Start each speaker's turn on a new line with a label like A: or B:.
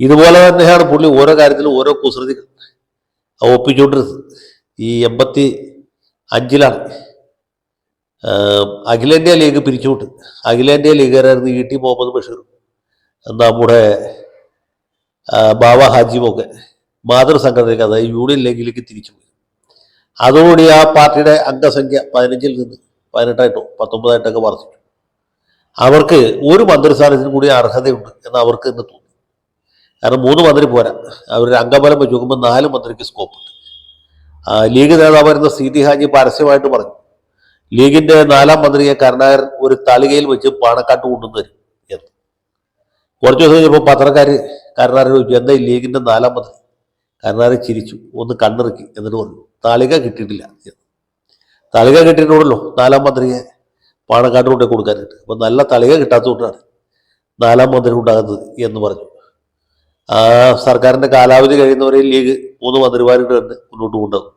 A: ഇതുപോലെ തന്നെയാണ് പുള്ളി ഓരോ കാര്യത്തിലും ഓരോ കുസൃതി ഒപ്പിച്ചുകൊണ്ടിരുന്നത്. ഈ 85-ലാണ് അഖിലേന്ത്യാ ലീഗ് പിരിച്ചുവിട്ട്. അഖിലേന്ത്യാ ലീഗുകാരായിരുന്നു ഇ ടി മുഹമ്മദ് ബഷീർ, നമ്മുടെ ബാബ ഹാജിമൊക്കെ മാതൃസംഘടനയ്ക്ക്, അതായത് യൂണിയൻ ലീഗിലേക്ക് തിരിച്ചുപോയി. അതോടുകൂടി ആ പാർട്ടിയുടെ അംഗസംഖ്യ 15-ൽ നിന്ന് 18-ആയിട്ടോ 19-ആയിട്ടൊക്കെ വർദ്ധിച്ചു. അവർക്ക് ഒരു മന്ത്രിസ്ഥാനത്തിന് കൂടി അർഹതയുണ്ട് എന്ന് അവർക്ക് തന്നെ തോന്നി. കാരണം 3 മന്ത്രി പോരാ, അവരുടെ അംഗബലം വെച്ച് നോക്കുമ്പോൾ 4 മന്ത്രിക്ക് സ്കോപ്പ് ഉണ്ട്. ലീഗ് നേതാവായിരുന്ന സി ടി ഹാജി പരസ്യമായിട്ട് പറഞ്ഞു, ലീഗിന്റെ 4ാം മന്ത്രിയെ കരുണാകരൻ ഒരു തളികയിൽ വെച്ച് പാണക്കാട്ട് കൊണ്ടുവന്ന് തരും എന്ന്. കുറച്ച് ദിവസം കഴിഞ്ഞപ്പോൾ പത്രക്കാർ കരുണാകരൻ ചോദിച്ചു, എന്താ ഈ ലീഗിന്റെ 4ാം മന്ത്രി? കരുണാകരൻ ചിരിച്ചു, ഒന്ന് കണ്ണിറുക്കി, എന്നിട്ട് പറഞ്ഞു, തളിക കിട്ടിയിട്ടില്ല എന്ന്. തളിക കിട്ടിയിട്ടുണ്ടല്ലോ 4ാം മന്ത്രിയെ പാണക്കാട്ട് കൊണ്ടേ കൊടുക്കാനായിട്ട്. അപ്പം നല്ല തളിക കിട്ടാത്തതുകൊണ്ടാണ് 4ാം മന്ത്രി ഉണ്ടാകുന്നത് എന്ന് പറഞ്ഞു. സർക്കാരിന്റെ കാലാവധി കഴിയുന്നവരെ ലീഗ് 3 മന്ത്രിമാരുടെ തന്നെ മുന്നോട്ട് കൊണ്ടുവന്നു.